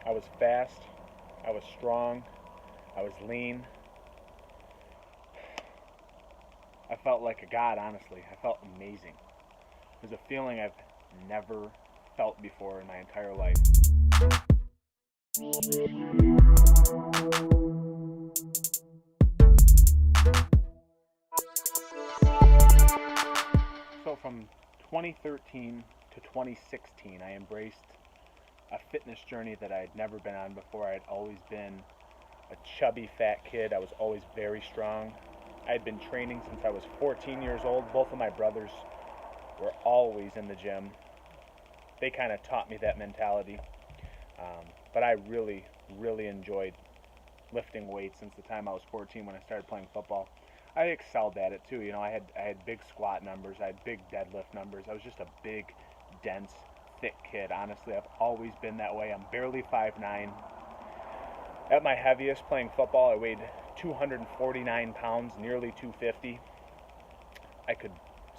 I was fast, I was strong, I was lean. I felt like a god, honestly. I felt amazing. It was a feeling I've never felt before in my entire life. So from 2013 to 2016, I embraced a fitness journey that I had never been on before. I had always been a chubby, fat kid. I was always very strong. I had been training since I was 14 years old. Both of my brothers were always in the gym. They kind of taught me that mentality. But I really, really enjoyed lifting weights since the time I was 14 when I started playing football. I excelled at it too. I had big squat numbers. I had big deadlift numbers. I was just a big, dense, thick kid. Honestly, I've always been that way. I'm barely 5'9". At my heaviest playing football, I weighed 249 pounds, nearly 250. I could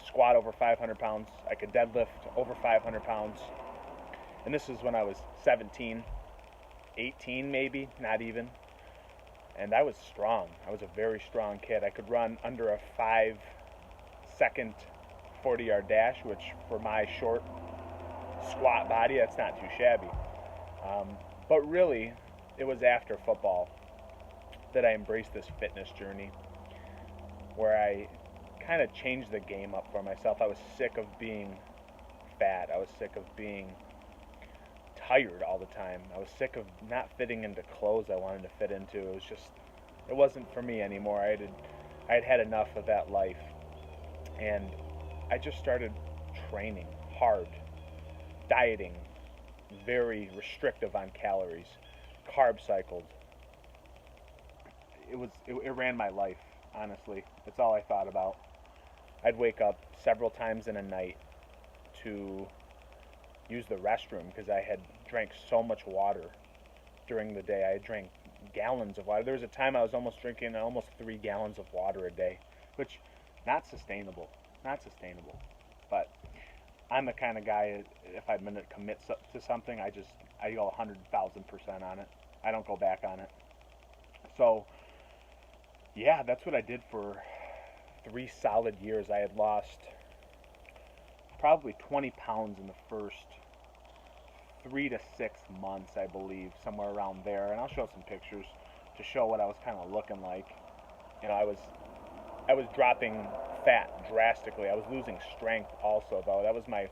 squat over 500 pounds. I could deadlift over 500 pounds. And this is when I was 17, 18 maybe, not even. And I was strong. I was a very strong kid. I could run under a 5-second 40-yard dash, which for my short squat body, that's not too shabby. But really, it was after football that I embraced this fitness journey where I kind of changed the game up for myself. I was sick of being fat. I was sick of being tired all the time. I was sick of not fitting into clothes I wanted to fit into. It wasn't for me anymore. I had enough of that life. And I just started training hard, dieting, very restrictive on calories, carb cycled. It ran my life, honestly. That's all I thought about. I'd wake up several times in a night to use the restroom because I had drank so much water during the day. I had drank gallons of water. There was a time I was almost drinking almost 3 gallons of water a day, which not sustainable. Not sustainable. But I'm the kind of guy, if I'm going to commit to something, I go 100,000% on it. I don't go back on it. So, yeah, that's what I did for 3 solid years. I had lost probably 20 pounds in the first 3 to 6 months, I believe, somewhere around there. And I'll show some pictures to show what I was kind of looking like. I was dropping fat drastically. I was losing strength also, though. That was my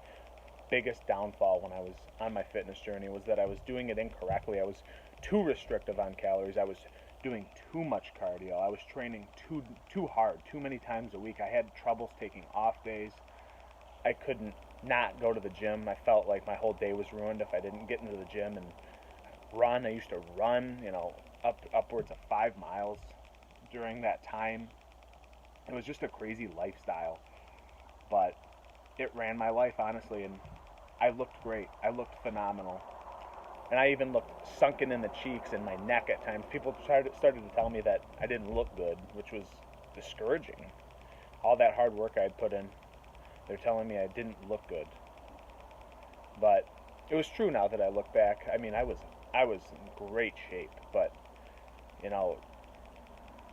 biggest downfall when I was on my fitness journey, was that I was doing it incorrectly. I was too restrictive on calories. I was doing too much cardio. I was training too hard, too many times a week. I had troubles taking off days. I couldn't not go to the gym. I felt like my whole day was ruined if I didn't get into the gym and run. I used to run, upwards of 5 miles during that time. It was just a crazy lifestyle, but it ran my life, honestly, and I looked great. I looked phenomenal. And I even looked sunken in the cheeks and my neck at times. People started to tell me that I didn't look good, which was discouraging. All that hard work I had put in, they're telling me I didn't look good. But it was true now that I look back. I mean, I was in great shape, but you know,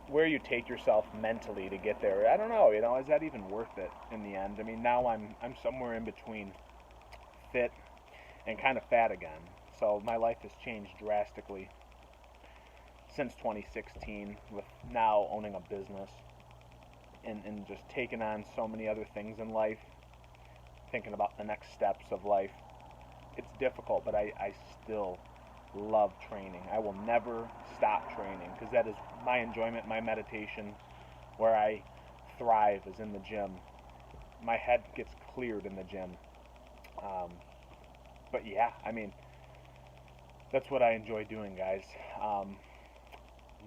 where you take yourself mentally to get there, I don't know, is that even worth it in the end? I mean, now I'm somewhere in between fit and kind of fat again. So my life has changed drastically since 2016, with now owning a business and just taking on so many other things in life, thinking about the next steps of life. It's difficult, but I still love training. I will never stop training because that is my enjoyment, my meditation. Where I thrive is in the gym. My head gets cleared in the gym. But yeah, I mean, that's what I enjoy doing, guys.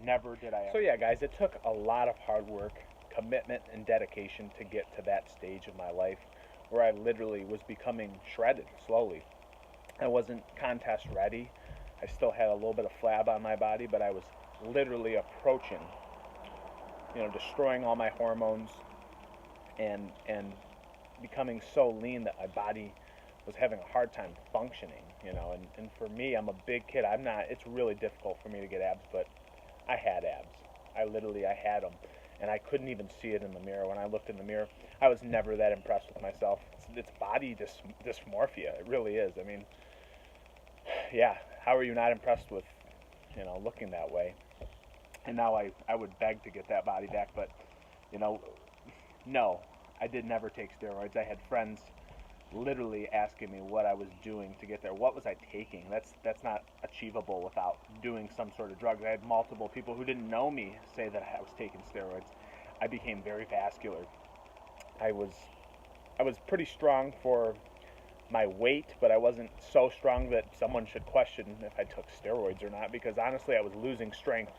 Never did I. So yeah, guys, it took a lot of hard work, commitment, and dedication to get to that stage of my life where I literally was becoming shredded slowly. I wasn't contest ready. I still had a little bit of flab on my body, but I was literally approaching, destroying all my hormones and becoming so lean that my body was having a hard time functioning. And for me, I'm a big kid. It's really difficult for me to get abs, but I had abs. I had them, and I couldn't even see it in the mirror. When I looked in the mirror, I was never that impressed with myself. It's body dysmorphia. It really is. I mean, yeah, how are you not impressed with, looking that way? And now I would beg to get that body back, but, you know, no, I did never take steroids. I had friends literally asking me what I was doing to get there. What was I taking? That's not achievable without doing some sort of drugs. I had multiple people who didn't know me say that I was taking steroids. I became very vascular. I was I was pretty strong for my weight, but I wasn't so strong that someone should question if I took steroids or not, because honestly I was losing strength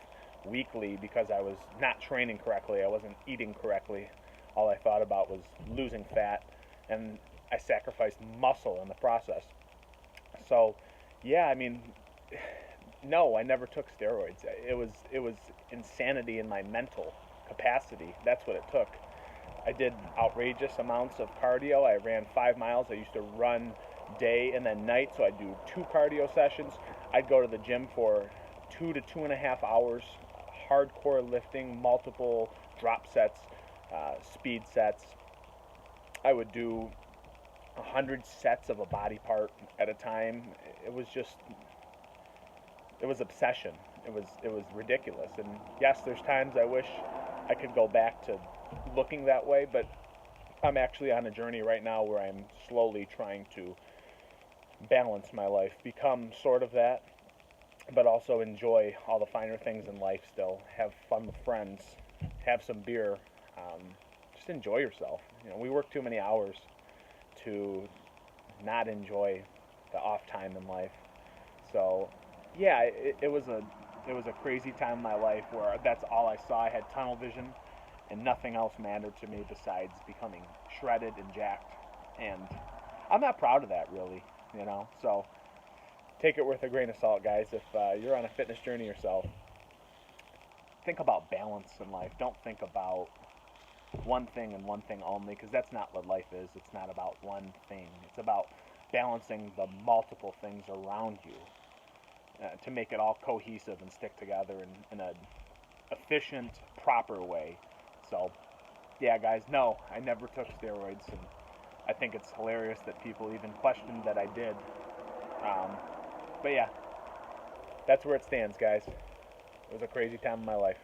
weekly because I was not training correctly. I wasn't eating correctly. All I thought about was losing fat, and I sacrificed muscle in the process. So, yeah, I mean, no, I never took steroids. It was insanity in my mental capacity. That's what it took. I did outrageous amounts of cardio. I ran 5 miles. I used to run day and then night, so I'd do 2 cardio sessions. I'd go to the gym for 2 to 2.5 hours, hardcore lifting, multiple drop sets, speed sets. I would do 100 sets of a body part at a time. It was just, it was obsession. It was ridiculous. And yes, there's times I wish I could go back to looking that way, but I'm actually on a journey right now where I'm slowly trying to balance my life, become sort of that, but also enjoy all the finer things in life still. Have fun with friends, have some beer, um, just enjoy yourself. We work too many hours to not enjoy the off time in life. So, yeah, it was a crazy time in my life where that's all I saw. I had tunnel vision, and nothing else mattered to me besides becoming shredded and jacked. And I'm not proud of that, really. So take it with a grain of salt, guys. If you're on a fitness journey yourself, think about balance in life. Don't think about one thing and one thing only, because that's not what life is. It's not about one thing. It's about balancing the multiple things around you to make it all cohesive and stick together in a efficient, proper way. So, yeah, guys, no, I never took steroids, and I think it's hilarious that people even questioned that I did. Um, but yeah, that's where it stands, guys. It was a crazy time in my life.